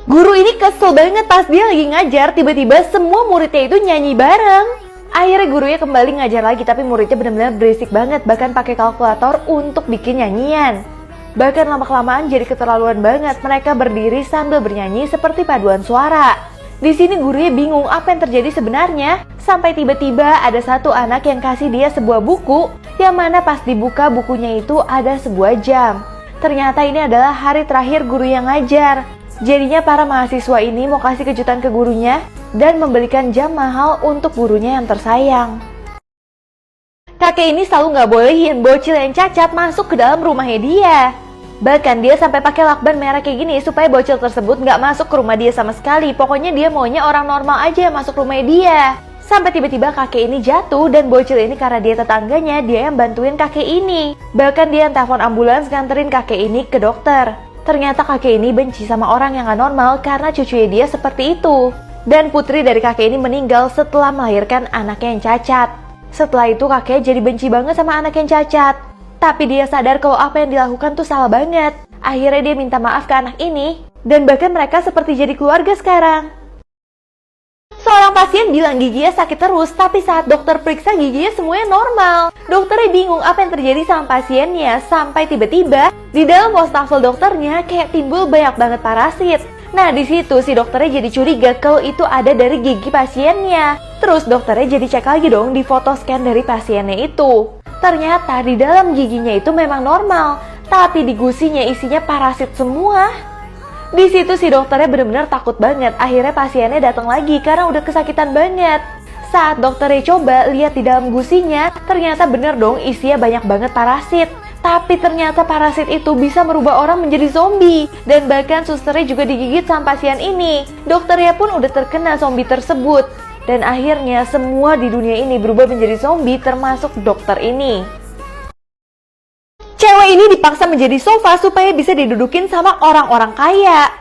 Guru ini kesel banget pas dia lagi ngajar, tiba-tiba semua muridnya itu nyanyi bareng. Akhirnya gurunya kembali ngajar lagi, tapi muridnya benar-benar berisik banget, bahkan pakai kalkulator untuk bikin nyanyian. Bahkan lama-kelamaan jadi keterlaluan banget, mereka berdiri sambil bernyanyi seperti paduan suara. Di sini gurunya bingung apa yang terjadi sebenarnya, sampai tiba-tiba ada satu anak yang kasih dia sebuah buku, yang mana pas dibuka bukunya itu ada sebuah jam. Ternyata ini adalah hari terakhir guru yang ngajar. Jadinya para mahasiswa ini mau kasih kejutan ke gurunya dan membelikan jam mahal untuk gurunya yang tersayang. Kakek ini selalu nggak bolehin bocil yang cacat masuk ke dalam rumahnya dia. Bahkan dia sampai pakai lakban merah kayak gini supaya bocil tersebut nggak masuk ke rumah dia sama sekali. Pokoknya dia maunya orang normal aja yang masuk rumahnya dia. Sampai tiba-tiba kakek ini jatuh dan bocil ini karena dia tetangganya, dia yang bantuin kakek ini. Bahkan dia yang telepon ambulans nganterin kakek ini ke dokter. Ternyata kakek ini benci sama orang yang gak normal karena cucunya dia seperti itu. Dan putri dari kakek ini meninggal setelah melahirkan anaknya yang cacat. Setelah itu kakek jadi benci banget sama anak yang cacat. Tapi dia sadar kalau apa yang dilakukan tuh salah banget. Akhirnya dia minta maaf ke anak ini. Dan bahkan mereka seperti jadi keluarga sekarang. Seorang pasien bilang giginya sakit terus, tapi saat dokter periksa giginya semuanya normal. Dokternya bingung apa yang terjadi sama pasiennya, sampai tiba-tiba di dalam wastafel dokternya kayak timbul banyak banget parasit. Nah di situ si dokternya jadi curiga kalau itu ada dari gigi pasiennya. Terus dokternya jadi cek lagi dong di foto scan dari pasiennya itu. Ternyata di dalam giginya itu memang normal, tapi di gusinya isinya parasit semua. Di situ si dokternya benar-benar takut banget. Akhirnya pasiennya datang lagi karena udah kesakitan banget. Saat dokternya coba lihat di dalam gusinya, ternyata bener dong isinya banyak banget parasit. Tapi ternyata parasit itu bisa merubah orang menjadi zombie. Dan bahkan susternya juga digigit sama pasien ini. Dokternya pun udah terkena zombie tersebut. Dan akhirnya semua di dunia ini berubah menjadi zombie termasuk dokter ini. Cewek ini dipaksa menjadi sofa supaya bisa didudukin sama orang-orang kaya.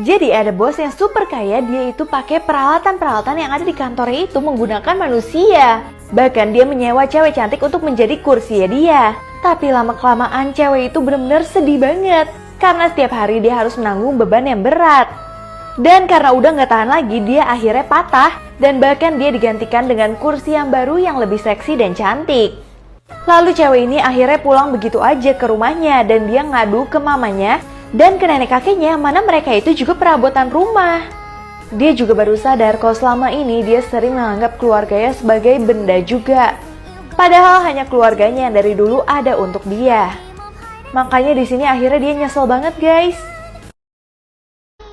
Jadi ada bos yang super kaya, dia itu pakai peralatan-peralatan yang ada di kantornya itu menggunakan manusia. Bahkan dia menyewa cewek cantik untuk menjadi kursinya dia. Tapi lama-kelamaan cewek itu benar-benar sedih banget. Karena setiap hari dia harus menanggung beban yang berat. Dan karena udah gak tahan lagi, dia akhirnya patah. Dan bahkan dia digantikan dengan kursi yang baru yang lebih seksi dan cantik. Lalu cewek ini akhirnya pulang begitu aja ke rumahnya dan dia ngadu ke mamanya dan ke nenek kakeknya mana mereka itu juga perabotan rumah. Dia juga baru sadar kalau selama ini dia sering menganggap keluarganya sebagai benda juga. Padahal hanya keluarganya yang dari dulu ada untuk dia. Makanya di sini akhirnya dia nyesel banget guys.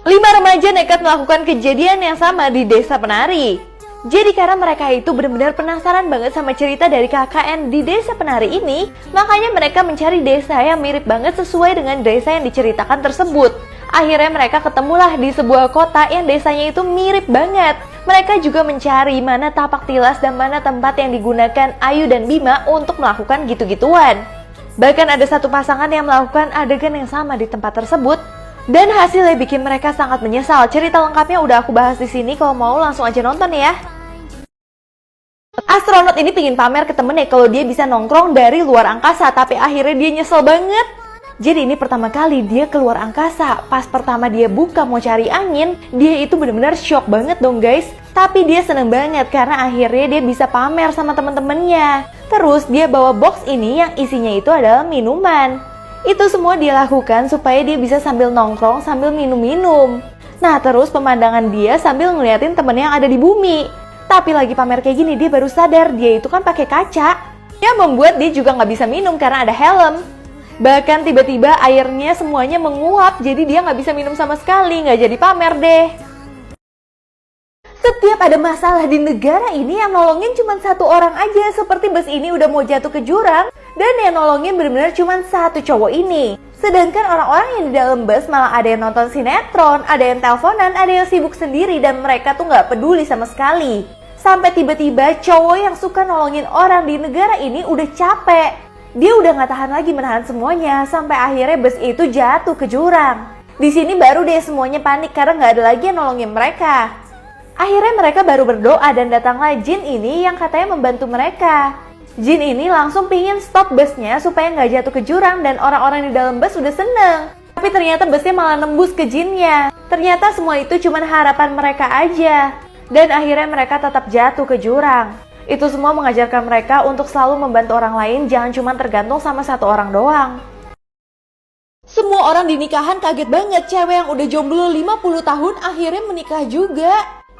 5 remaja nekat melakukan kejadian yang sama di desa penari. Jadi karena mereka itu benar-benar penasaran banget sama cerita dari KKN di desa penari ini, makanya mereka mencari desa yang mirip banget sesuai dengan desa yang diceritakan tersebut. Akhirnya mereka ketemulah di sebuah kota yang desanya itu mirip banget. Mereka juga mencari mana tapak tilas dan mana tempat yang digunakan Ayu dan Bima untuk melakukan gitu-gituan. Bahkan ada satu pasangan yang melakukan adegan yang sama di tempat tersebut. Dan hasilnya bikin mereka sangat menyesal. Cerita lengkapnya udah aku bahas di sini. Kalau mau langsung aja nonton ya. Astronot ini pingin pamer ke temennya kalau dia bisa nongkrong dari luar angkasa. Tapi akhirnya dia nyesel banget. Jadi ini pertama kali dia keluar angkasa. Pas pertama dia buka mau cari angin, dia itu benar-benar shock banget dong guys. Tapi dia seneng banget karena akhirnya dia bisa pamer sama temen-temennya. Terus dia bawa box ini yang isinya itu adalah minuman. Itu semua dia lakukan supaya dia bisa sambil nongkrong sambil minum-minum. Nah terus pemandangan dia sambil ngeliatin temennya yang ada di bumi. Tapi lagi pamer kayak gini dia baru sadar dia itu kan pakai kaca. Yang membuat dia juga nggak bisa minum karena ada helm. Bahkan tiba-tiba airnya semuanya menguap jadi dia nggak bisa minum sama sekali, nggak jadi pamer deh. Setiap ada masalah di negara ini yang nolongin cuma satu orang aja. Seperti bus ini udah mau jatuh ke jurang dan yang nolongin benar-benar cuma satu cowok ini. Sedangkan orang-orang yang di dalam bus malah ada yang nonton sinetron, ada yang teleponan, ada yang sibuk sendiri dan mereka tuh nggak peduli sama sekali. Sampai tiba-tiba cowok yang suka nolongin orang di negara ini udah capek. Dia udah nggak tahan lagi menahan semuanya sampai akhirnya bus itu jatuh ke jurang. Di sini baru deh semuanya panik karena nggak ada lagi yang nolongin mereka. Akhirnya mereka baru berdoa dan datanglah jin ini yang katanya membantu mereka. Jin ini langsung pingin stop busnya supaya nggak jatuh ke jurang dan orang-orang di dalam bus udah seneng. Tapi ternyata busnya malah nembus ke jinnya. Ternyata semua itu cuma harapan mereka aja. Dan akhirnya mereka tetap jatuh ke jurang. Itu semua mengajarkan mereka untuk selalu membantu orang lain, jangan cuma tergantung sama satu orang doang. Semua orang di nikahan kaget banget, cewek yang udah jomblo 50 tahun akhirnya menikah juga.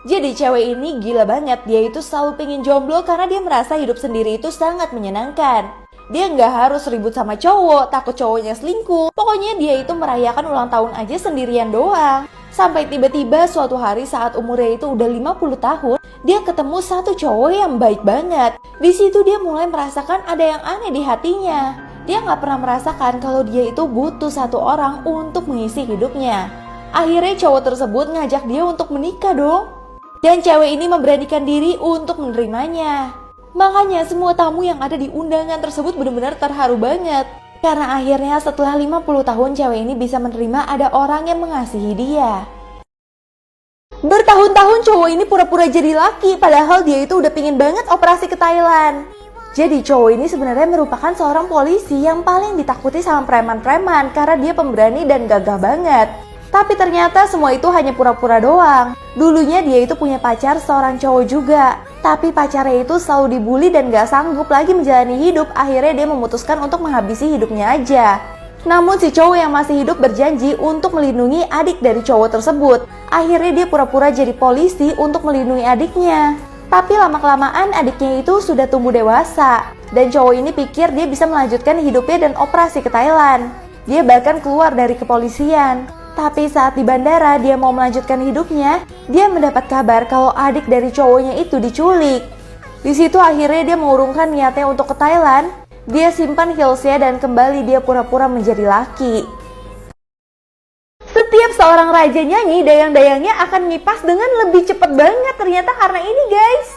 Jadi cewek ini gila banget, dia itu selalu pengen jomblo karena dia merasa hidup sendiri itu sangat menyenangkan. Dia nggak harus ribut sama cowok, takut cowoknya selingkuh. Pokoknya dia itu merayakan ulang tahun aja sendirian doang. Sampai tiba-tiba suatu hari saat umurnya itu udah 50 tahun, dia ketemu satu cowok yang baik banget. Di situ dia mulai merasakan ada yang aneh di hatinya. Dia nggak pernah merasakan kalau dia itu butuh satu orang untuk mengisi hidupnya. Akhirnya cowok tersebut ngajak dia untuk menikah dong. Dan cewek ini memberanikan diri untuk menerimanya. Makanya semua tamu yang ada di undangan tersebut benar-benar terharu banget. Karena akhirnya setelah 50 tahun cewek ini bisa menerima ada orang yang mengasihi dia. Bertahun-tahun cowok ini pura-pura jadi laki, padahal dia itu udah pingin banget operasi ke Thailand. Jadi cowok ini sebenarnya merupakan seorang polisi yang paling ditakuti sama preman-preman karena dia pemberani dan gagah banget. Tapi ternyata semua itu hanya pura-pura doang. Dulunya dia itu punya pacar seorang cowok juga. Tapi pacarnya itu selalu dibully dan gak sanggup lagi menjalani hidup. Akhirnya dia memutuskan untuk menghabisi hidupnya aja. Namun si cowok yang masih hidup berjanji untuk melindungi adik dari cowok tersebut. Akhirnya dia pura-pura jadi polisi untuk melindungi adiknya. Tapi lama-kelamaan adiknya itu sudah tumbuh dewasa. Dan cowok ini pikir dia bisa melanjutkan hidupnya dan operasi ke Thailand. Dia bahkan keluar dari kepolisian. Tapi saat di bandara dia mau melanjutkan hidupnya, dia mendapat kabar kalau adik dari cowoknya itu diculik. Di situ akhirnya dia mengurungkan niatnya untuk ke Thailand. Dia simpan heelsnya dan kembali dia pura-pura menjadi laki. Setiap seorang raja nyanyi, dayang-dayangnya akan ngipas dengan lebih cepat banget ternyata karena ini guys.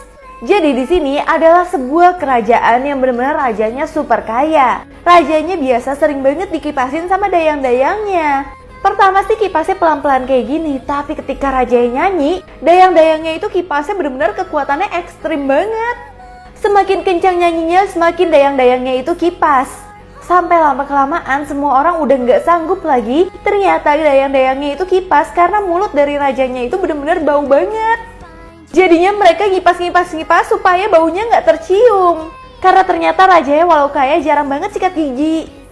Jadi di sini adalah sebuah kerajaan yang benar-benar rajanya super kaya. Rajanya biasa sering banget dikipasin sama dayang-dayangnya. Pertama sih kipasnya pelan-pelan kayak gini, tapi ketika rajanya nyanyi, dayang-dayangnya itu kipasnya benar-benar kekuatannya ekstrim banget. Semakin kencang nyanyinya, semakin dayang-dayangnya itu kipas. Sampai lama-kelamaan semua orang udah nggak sanggup lagi. Ternyata dayang-dayangnya itu kipas karena mulut dari rajanya itu benar-benar bau banget. Jadinya mereka ngipas supaya baunya nggak tercium. Karena ternyata rajanya walau kaya jarang banget sikat gigi.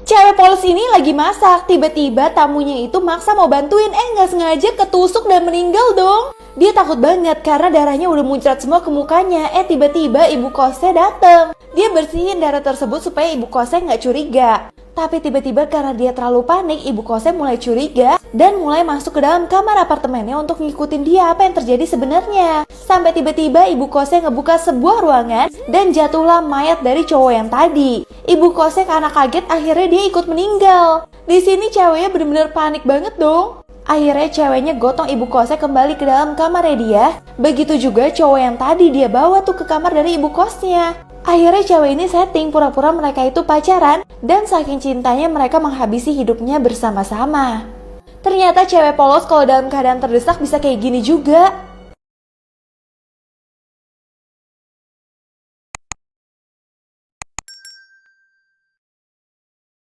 Cewek polos ini lagi masak, tiba-tiba tamunya itu maksa mau bantuin, nggak sengaja ketusuk dan meninggal dong. Dia takut banget karena darahnya udah muncrat semua ke mukanya, tiba-tiba ibu kosnya dateng. Dia bersihin darah tersebut supaya ibu kosnya nggak curiga. Tapi tiba-tiba karena dia terlalu panik, ibu kosnya mulai curiga dan mulai masuk ke dalam kamar apartemennya untuk ngikutin dia apa yang terjadi sebenarnya. Sampai tiba-tiba ibu kosnya ngebuka sebuah ruangan dan jatuhlah mayat dari cowok yang tadi. Ibu kosnya karena kaget akhirnya dia ikut meninggal. Di sini ceweknya bener-bener panik banget dong. Akhirnya ceweknya gotong ibu kosnya kembali ke dalam kamarnya dia. Begitu juga cowok yang tadi dia bawa tuh ke kamar dari ibu kosnya. Akhirnya cewek ini setting pura-pura mereka itu pacaran dan saking cintanya mereka menghabisi hidupnya bersama-sama. Ternyata cewek polos kalau dalam keadaan terdesak bisa kayak gini juga.